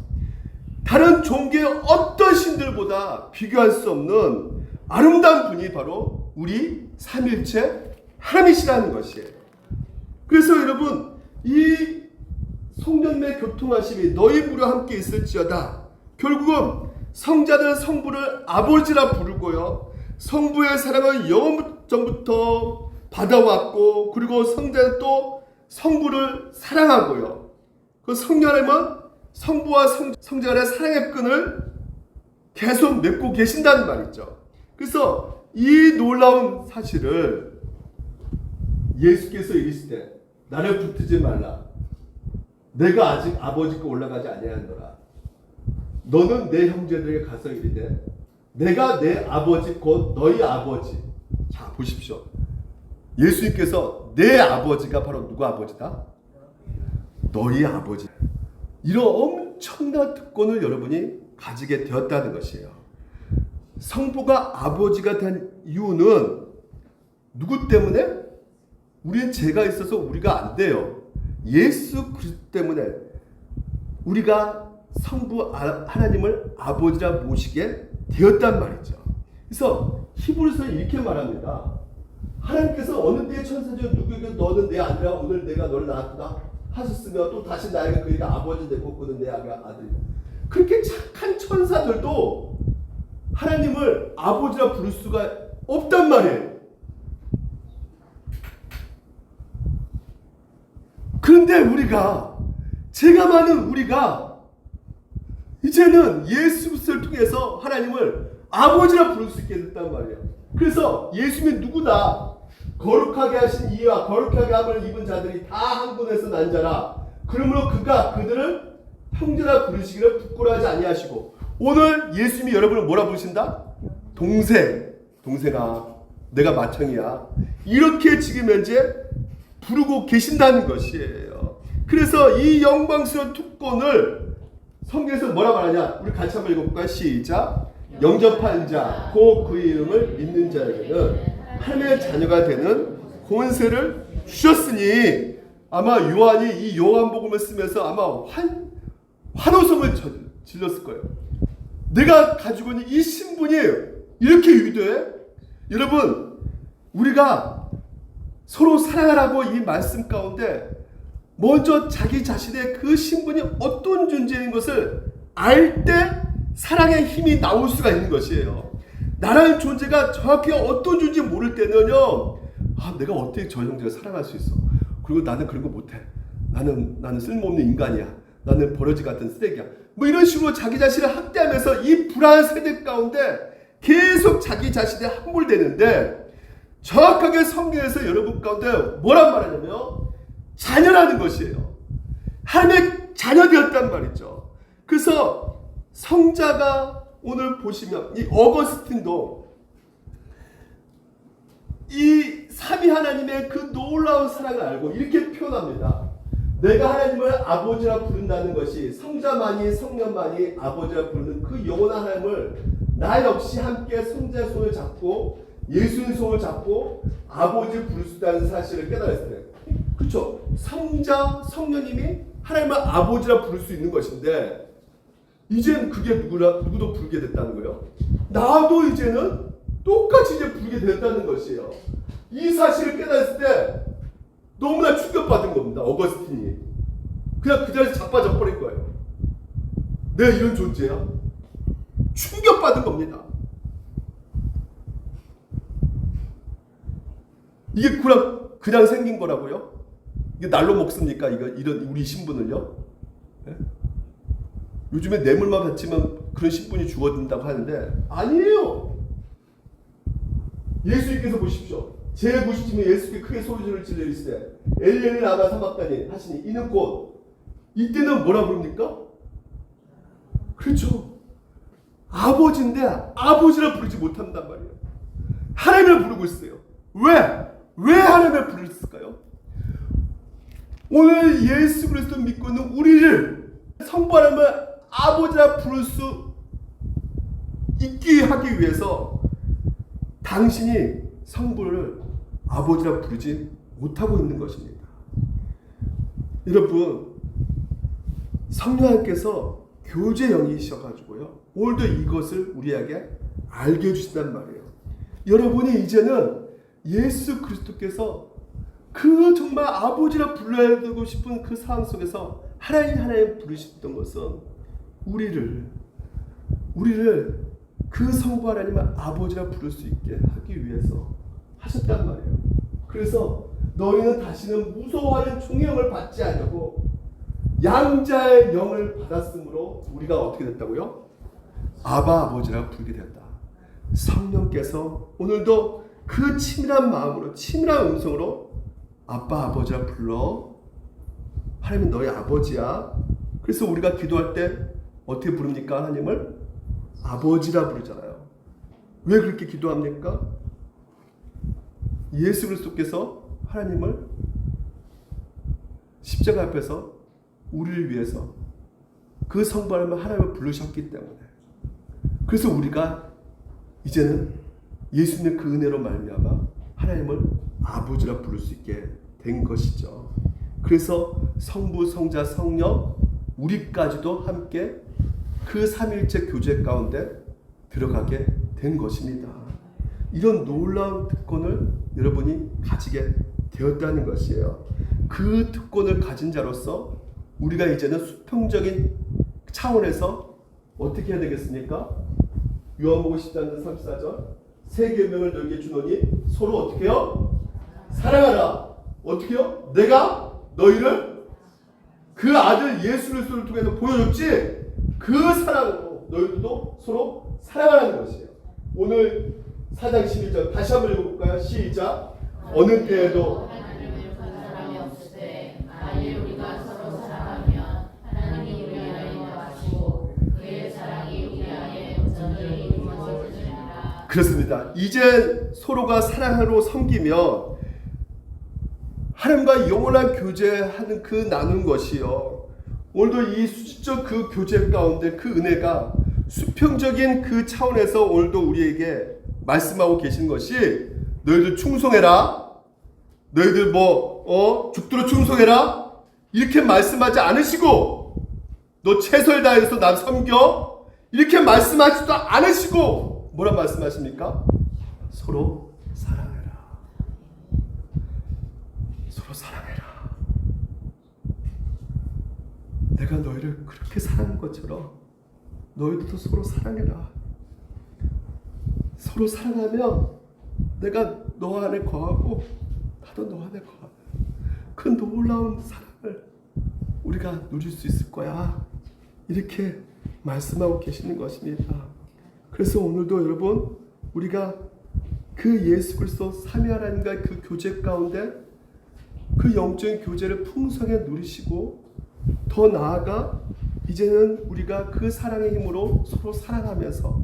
다른 종교의 어떤 신들보다 비교할 수 없는 아름다운 분이 바로 우리 삼위일체 하나님이시라는 것이에요. 그래서 여러분 이 성령님의 교통하심이 너희 무려 함께 있을지어다. 결국은 성자는 성부를 아버지라 부르고요. 성부의 사랑은 영원 전부터 받아왔고, 그리고 성자는 또 성부를 사랑하고요. 그 성령 하나님은 성부와 성자 간의 사랑의 끈을 계속 맺고 계신다는 말이죠. 그래서 이 놀라운 사실을 예수께서 이르시되 나를 붙들지 말라. 내가 아직 아버지께 올라가지 아니하노라. 너는 내 형제들에게 가서 이르되 내가 내 아버지 곧 너희 아버지. 자 보십시오. 예수님께서 내 아버지가 바로 누구 아버지다? 너희 아버지. 이런 엄청난 특권을 여러분이 가지게 되었다는 것이에요. 성부가 아버지가 된 이유는 누구 때문에? 우리는 죄가 있어서 우리가 안 돼요. 예수 그리스도 때문에 우리가 성부 하나님을 아버지라 모시게 되었단 말이죠. 그래서 히브리서는 이렇게 말합니다. 하나님께서 어느 때의 천사죠 누구에게 너는 내 아들이라 오늘 내가 너를 낳았다 하셨으며 또 다시 나에게 그에게 아버지 되고 그는 내 아들이다. 그렇게 착한 천사들도 하나님을 아버지라 부를 수가 없단 말이에요. 그런데 우리가, 죄가 많은 우리가 이제는 예수 그리스도를 통해서 하나님을 아버지라 부를 수 있게 됐단 말이에요. 그래서 예수님이 누구다? 거룩하게 하신 이와 거룩하게 함을 입은 자들이 다 한 군에서 난 자라. 그러므로 그가 그들을 형제라 부르시기를 부끄러워하지 아니하시고, 오늘 예수님이 여러분을 뭐라 부르신다? 동생아 내가 맏형이야, 이렇게 지금 현재 부르고 계신다는 것이에요. 그래서 이 영광스러운 특권을 성경에서 뭐라 말하냐? 우리 같이 한번 읽어볼까요? 시작. 영접한 자, 곧 그 이름을 믿는 자에게는 하나님의 자녀가 되는 권세를 주셨으니, 아마 요한이 이 요한복음을 쓰면서 아마 환호성을 질렀을 거예요. 내가 가지고 있는 이 신분이 이렇게 위대해? 여러분, 우리가 서로 사랑하라고 이 말씀 가운데 먼저 자기 자신의 그 신분이 어떤 존재인 것을 알 때 사랑의 힘이 나올 수가 있는 것이에요. 나라는 존재가 정확히 어떤 존재인지 모를 때는요, 내가 어떻게 저 형제를 사랑할 수 있어? 그리고 나는 그런 거 못해. 나는 쓸모없는 인간이야. 나는 버러지 같은 쓰레기야. 뭐 이런 식으로 자기 자신을 학대하면서 이 불안한 세대 가운데 계속 자기 자신에 함몰되는데, 정확하게 성경에서 여러분 가운데 뭐란 말하냐면 자녀라는 것이에요. 하나님의 자녀 되었단 말이죠. 그래서 성자가 오늘 보시면 이 어거스틴도 이 삼위 하나님의 그 놀라운 사랑을 알고 이렇게 표현합니다. 내가 하나님을 아버지라 부른다는 것이 성자만이 성령만이 아버지라 부르는 그 영원한 하나님을 나 역시 함께 성자의 손을 잡고 예수의 손을 잡고 아버지를 부를 수 있다는 사실을 깨달았을 때, 그렇죠? 성자 성령님이 하나님을 아버지라 부를 수 있는 것인데, 이젠 그게 누구도 부르게 됐다는 거예요. 나도 이제는 똑같이 이제 부르게 됐다는 것이에요. 이 사실을 깨달았을 때 너무나 충격받은 겁니다. 어거스틴이 그냥 그 자리에서 자빠져 버린 거예요. 내가 이런 존재야? 충격받은 겁니다. 이게 그냥 생긴 거라고요? 이게 날로 먹습니까? 이런 우리 신분을요? 네? 요즘에 뇌물만 바치면 그런 신분이 주어진다고 하는데 아니에요. 예수님께서 보십시오. 제90쯤에 예수께 크게 소리를 질러 이르시되 엘리엘리 라마 사박다니 하시니 이는 곧 이때는 뭐라 부릅니까? 그렇죠. 아버지인데 아버지라 부르지 못한단 말이에요. 하나님을 부르고 있어요. 왜 하나님을 부르셨을까요? 오늘 예수 그리스도 믿고 있는 우리를 성부 하나님을 아버지라 부를 수 있게 하기 위해서 당신이 성부를 아버지라 부르지 못하고 있는 것입니다. 여러분, 성령님께서 교제 영이셔가지고요, 오늘도 이것을 우리에게 알게 해주신단 말이에요. 여러분이 이제는 예수 그리스도께서 그 정말 아버지라 불러야 되고 싶은 그 상황 속에서 하나님 부르셨던 것은 우리를 그 성부 하나님을 아버지라 부를 수 있게 하기 위해서 하셨단 말이에요. 그래서 너희는 다시는 무서워하는 종의 영을 받지 않으려고 양자의 영을 받았으므로 우리가 어떻게 됐다고요? 아바 아버지라 부르게 되었다. 성령께서 오늘도 그 치밀한 마음으로 치밀한 음성으로 아빠 아버지라 불러. 하나님은 너희 아버지야. 그래서 우리가 기도할 때 어떻게 부릅니까? 하나님을 아버지라 부르잖아요. 왜 그렇게 기도합니까? 예수 그리스도께서 하나님을 십자가 앞에서 우리를 위해서 그 성부 하나님을 부르셨기 때문에, 그래서 우리가 이제는 예수님의 그 은혜로 말미암아 하나님을 아버지라 부를 수 있게 된 것이죠. 그래서 성부, 성자, 성령 우리까지도 함께 그 삼위일체 교제 가운데 들어가게 된 것입니다. 이런 놀라운 특권을 여러분이 가지게 되었다는 것이에요. 그 특권을 가진 자로서 우리가 이제는 수평적인 차원에서 어떻게 해야 되겠습니까? 요한복음 10장 34절 새 계명을 너희에게 주노니 서로 어떻게 해요? 사랑하라. 어떻게 해요? 내가 너희를 그 아들 예수 그리스도를 통해서 보여줬지, 그 사랑으로 너희들도 서로 사랑하라는 것이에요. 오늘 4장 12절 다시 한번 읽어볼까요? 시작. 어느 때에도 하나님을 본 사람이 없을 때 만일 우리가 서로 사랑하면 하나님이 우리 안에 거하시고 그의 사랑이 우리 안에 온전히 이루어지리라. 그렇습니다. 이제 서로가 사랑으로 섬기면 하나님과 영원한 교제하는 그 나눈 것이요, 오늘도 이 수직적 그 교제 가운데 그 은혜가 수평적인 그 차원에서 오늘도 우리에게 말씀하고 계신 것이, 너희들 충성해라, 너희들 죽도록 충성해라 이렇게 말씀하지 않으시고, 너 최선을 다해서 난 섬겨 이렇게 말씀하지도 않으시고 뭐라 말씀하십니까? 서로 사랑해라. 서로 사랑해라. 내가 너희를 그렇게 사랑한 것처럼 너희들도 서로 사랑해라. 서로 사랑하면 내가 너 안에 거하고 나도 너 안에 거하고 그 놀라운 사랑을 우리가 누릴 수 있을 거야. 이렇게 말씀하고 계시는 것입니다. 그래서 오늘도 여러분, 우리가 그 예수 그리스도 삼위 하나님과 그 교제 가운데 그 영적인 교제를 풍성하게 누리시고, 더 나아가 이제는 우리가 그 사랑의 힘으로 서로 사랑하면서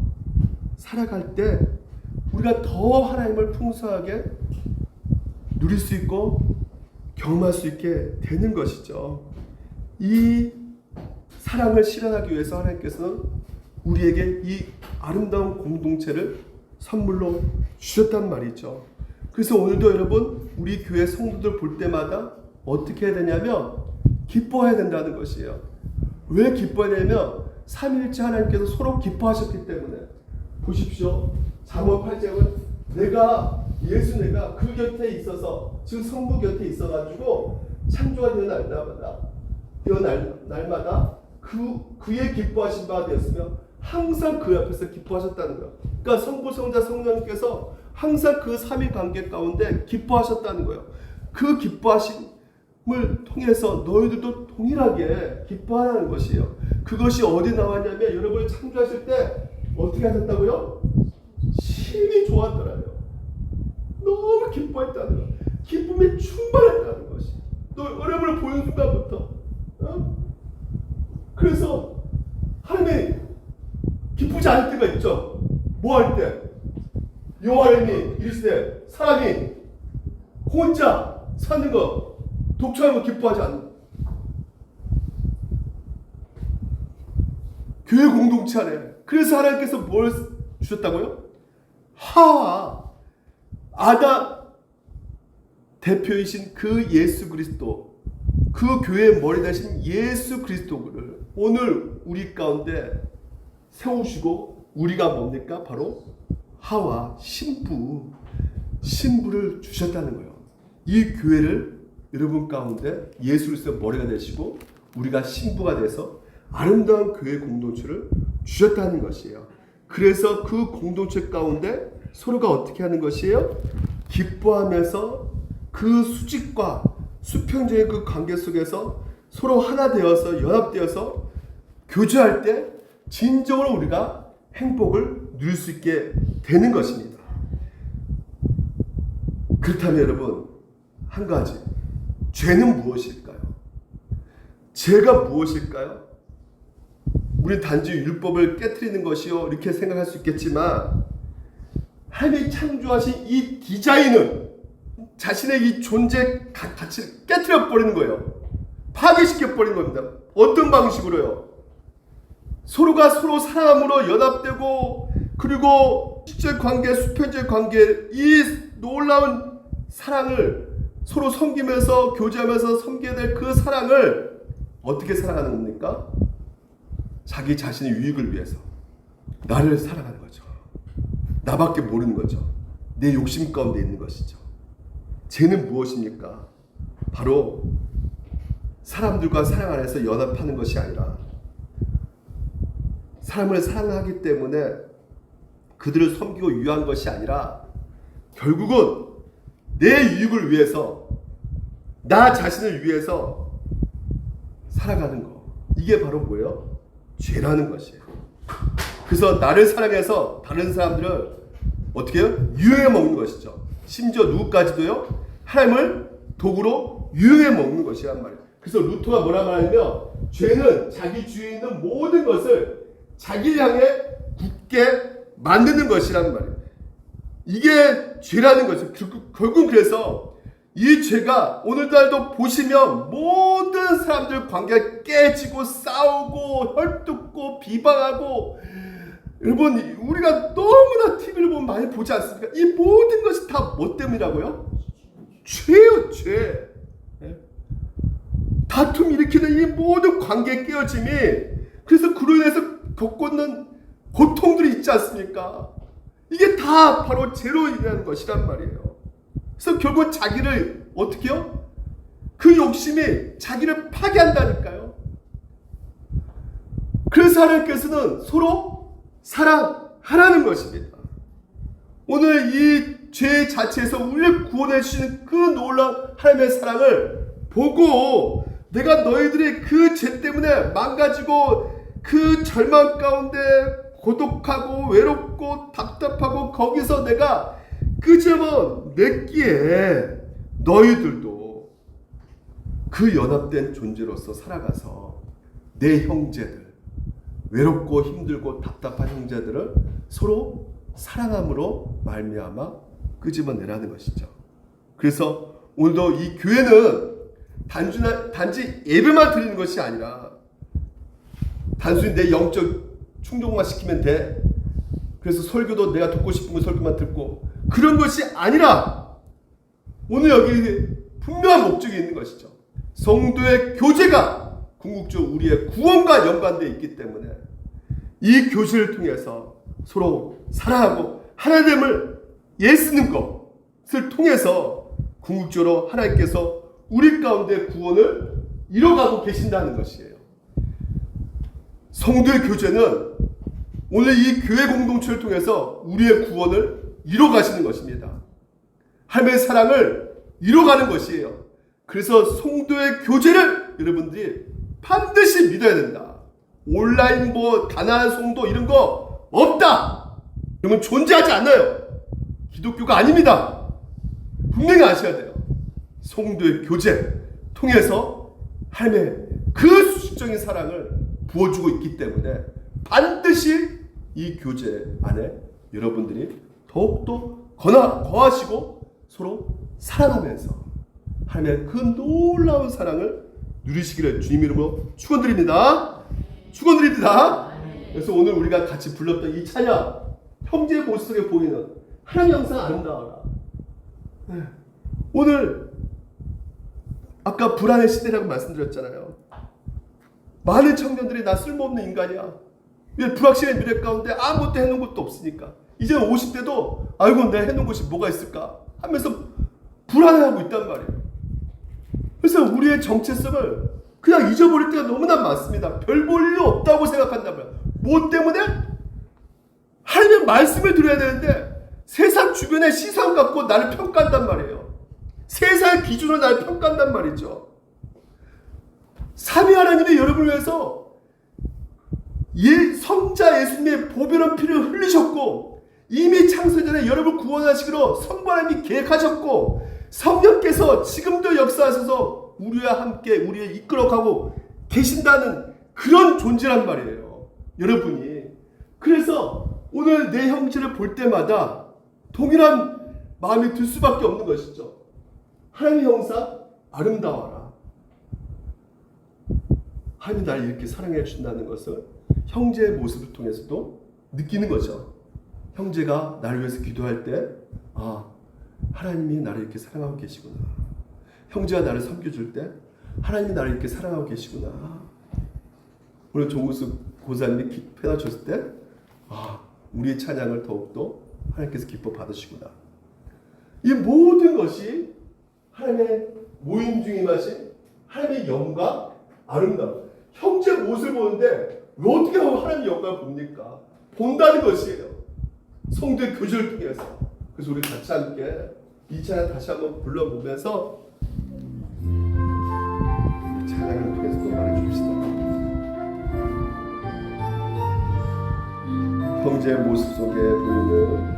살아갈 때 우리가 더 하나님을 풍성하게 누릴 수 있고 경험할 수 있게 되는 것이죠. 이 사랑을 실현하기 위해서 하나님께서는 우리에게 이 아름다운 공동체를 선물로 주셨단 말이죠. 그래서 오늘도 여러분, 우리 교회 성도들 볼 때마다 어떻게 해야 되냐면 기뻐해야 된다는 것이에요. 왜 기뻐해야 되냐면 삼위일체 하나님께서 서로 기뻐하셨기 때문에 보십시오. 잠언 8장은 내가 그 곁에 있어서 즉 성부 곁에 있어가지고 창조가 되는 날마다 그의 기뻐하신 바가 되었으며 항상 그 앞에서 기뻐하셨다는 거예요. 그러니까 성부, 성자, 성령님께서 항상 그 삼위 관계 가운데 기뻐하셨다는 거예요. 그 기뻐하심을 통해서 너희들도 동일하게 기뻐하라는 것이에요. 그것이 어디 나왔냐면 여러분을 창조하실 때 어떻게 하셨다고요? 심히 좋았더라요. 너무 기뻐했다는 거예요. 기쁨에 충만했다는 것이. 여러분을 보는 순간부터. 그래서 하나님이 기쁘지 않을 때가 있죠. 뭐 할 때? 여호와님이 이르시되 사람이 혼자 사는 거, 독처하는 거 기뻐하지 않는. 교회 공동체 안에. 그래서 하나님께서 뭘 주셨다고요? 하와 아담 대표이신 그 예수 그리스도, 그 교회의 머리 되신 예수 그리스도를 오늘 우리 가운데 세우시고, 우리가 뭡니까? 바로 하와 신부를 주셨다는 거예요. 이 교회를 여러분 가운데 예수 그리스도의 머리가 되시고 우리가 신부가 돼서 아름다운 교회 공동체를 주셨다는 것이에요. 그래서 그 공동체 가운데 서로가 어떻게 하는 것이에요? 기뻐하면서 그 수직과 수평적인 그 관계 속에서 서로 하나 되어서 연합되어서 교제할 때 진정으로 우리가 행복을 누릴 수 있게 되는 것입니다. 그렇다면 여러분, 한 가지, 죄는 무엇일까요? 죄가 무엇일까요? 우리 단지 율법을 깨트리는 것이요 이렇게 생각할 수 있겠지만, 하나님이 창조하신 이 디자인은 자신의 이 존재 가치를 깨트려 버리는 거예요. 파괴시켜 버리는 겁니다. 어떤 방식으로요? 서로가 서로 사람으로 연합되고, 그리고 실제 관계, 수평적 관계, 이 놀라운 사랑을 서로 섬기면서 교제하면서 섬겨야 될 그 사랑을 어떻게 사랑하는 겁니까? 자기 자신의 유익을 위해서 나를 사랑하는 거죠. 나밖에 모르는 거죠. 내 욕심 가운데 있는 것이죠. 죄는 무엇입니까? 바로 사람들과 사랑 안에서 연합하는 것이 아니라 사람을 사랑하기 때문에 그들을 섬기고 유한 것이 아니라 결국은 내 유익을 위해서, 나 자신을 위해서 살아가는 거. 이게 바로 뭐예요? 죄라는 것이에요. 그래서 나를 사랑해서 다른 사람들을 어떻게 해요? 유용해 먹는 것이죠. 심지어 누구까지도요? 하나님을 도구로 유용해 먹는 것이란 말이에요. 그래서 루터가 뭐라 말하냐면, 죄는 자기 주위에 있는 모든 것을 자기를 향해 굳게 만드는 것이라는 말이에요. 이게 죄라는 거죠. 결국 그래서 이 죄가 오늘날도 보시면 모든 사람들 관계가 깨지고 싸우고 헐뜯고 비방하고, 여러분 우리가 너무나 TV를 보면 많이 보지 않습니까? 이 모든 것이 다 뭐 때문이라고요? 죄요, 죄. 다툼 일으키는 이 모든 관계 깨어짐이, 그래서 그로 인해서 겪고 있는 고통들이 있지 않습니까? 이게 다 바로 죄로 인한 것이란 말이에요. 그래서 결국 자기를 어떻게 해요? 그 욕심이 자기를 파괴한다니까요. 그래서 하나님께서는 서로 사랑하라는 것입니다. 오늘 이 죄 자체에서 우리를 구원해 주시는 그 놀라운 하나님의 사랑을 보고, 내가 너희들이 그 죄 때문에 망가지고 그 절망 가운데 고독하고 외롭고 답답하고 거기서 내가 끄집어 냈기에 너희들도 그 연합된 존재로서 살아가서 내 형제들, 외롭고 힘들고 답답한 형제들을 서로 사랑함으로 말미암아 끄집어내라는 것이죠. 그래서 오늘도 이 교회는 단지 예배만 드리는 것이 아니라 단순히 내 영적 충족만 시키면 돼. 그래서 설교도 내가 듣고 싶은 거 설교만 듣고, 그런 것이 아니라 오늘 여기 분명한 목적이 있는 것이죠. 성도의 교제가 궁극적으로 우리의 구원과 연관되어 있기 때문에 이 교제를 통해서 서로 사랑하고 하나님을 예쓰는 것을 통해서 궁극적으로 하나님께서 우리 가운데 구원을 이뤄가고 계신다는 것이에요. 성도의 교제는 오늘 이 교회 공동체를 통해서 우리의 구원을 이뤄가시는 것입니다. 하나님의 사랑을 이뤄가는 것이에요. 그래서 성도의 교제를 여러분들이 반드시 믿어야 된다. 온라인 가난한 성도 이런 거 없다. 이런 건 존재하지 않아요. 기독교가 아닙니다. 분명히 아셔야 돼요. 성도의 교제 통해서 하나님의 그 수식적인 사랑을 부어주고 있기 때문에 반드시 이 교제 안에 여러분들이 더욱더 거하시고 서로 사랑하면서 하나님의 그 놀라운 사랑을 누리시기를 주님 이름으로 축원드립니다. 축원드립니다. 그래서 오늘 우리가 같이 불렀던 이 찬양, 형제의 모습 속에 보이는 하나님 영상 아름다워라. 오늘 아까 불안의 시대라고 말씀드렸잖아요. 많은 청년들이 나 쓸모없는 인간이야. 불확실한 미래 가운데 아무것도 해놓은 것도 없으니까 이제 50대도 아이고 내가 해놓은 것이 뭐가 있을까 하면서 불안해하고 있단 말이에요. 그래서 우리의 정체성을 그냥 잊어버릴 때가 너무나 많습니다. 별 볼 일 없다고 생각한단 말이에요. 뭐 때문에? 하나님의 말씀을 들어야 되는데 세상 주변의 시선 갖고 나를 평가한단 말이에요. 세상의 기준으로 나를 평가한단 말이죠. 삼위 하나님이 여러분을 위해서 성자 예수님의 보배로운 피를 흘리셨고 이미 창세전에 여러분을 구원하시기로 성부하나님이 계획하셨고 성령께서 지금도 역사하셔서 우리와 함께 우리를 이끌어가고 계신다는 그런 존재란 말이에요. 여러분이. 그래서 오늘 내 형제를 볼 때마다 동일한 마음이 들 수밖에 없는 것이죠. 하나님의 형상 아름다워라. 하나님이 나를 이렇게 사랑해 주신다는 것을 형제의 모습을 통해서도 느끼는 거죠. 형제가 나를 위해서 기도할 때 하나님이 나를 이렇게 사랑하고 계시구나. 형제가 나를 섬겨줄 때 하나님이 나를 이렇게 사랑하고 계시구나. 오늘 조무숙 고사님이 패나줬을 때 우리의 찬양을 더욱더 하나님께서 기뻐 받으시구나. 이 모든 것이 하나님의 모임 중에 마신 하나님의 영광, 아름다움. 형제 모습을 보는데 왜 어떻게 하면 하나님의 영광을 봅니까? 본다는 것이에요. 성도의 교제를 통해서. 그래서 우리 같이 함께 이 찬양 다시 한번 불러보면서 찬양을 통해서 또 말해줍시다. 형제의 모습 속에 보이는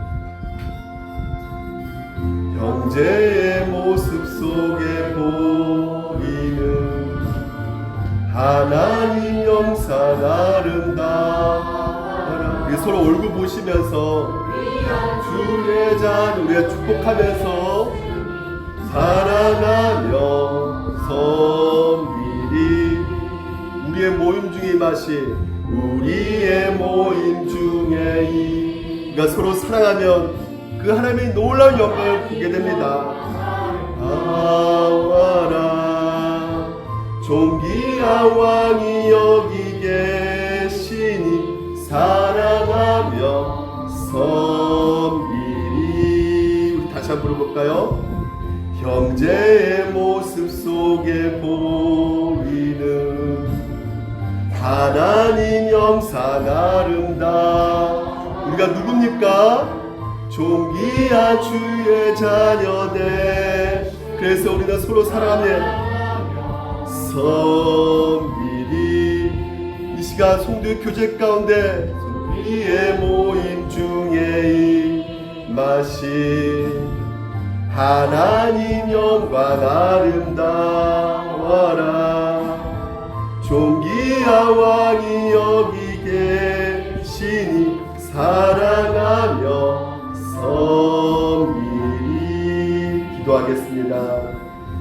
형제의 모습 속에 보이는 하나님 영상 아름다워라. 우리 서로 얼굴 보시면서 주의 자녀 우리가 축복하면서 사랑하며 섬기리. 우리의 모임 중에 우리의 모임 중에 우리가 서로 사랑하면 그 하나님의 놀라운 영광을 보게 됩니다. 나와라 존귀한 왕이 여기 계시니 사랑하며 섬기리. 우리 다시 한번 불러볼까요? 형제의 모습 속에 보이는 하나님 영상 아름다워. 우리가 누굽니까? 존귀한 주의 자녀들. 그래서 우리는 서로 사랑하며 섬기리. 이 시간 성도의 교제 가운데 우리의 모임 중에 임하신 하나님 영광 아름다워라. 존귀한 왕이 여기 계시니 사랑하며 섬기리. 기도하겠습니다.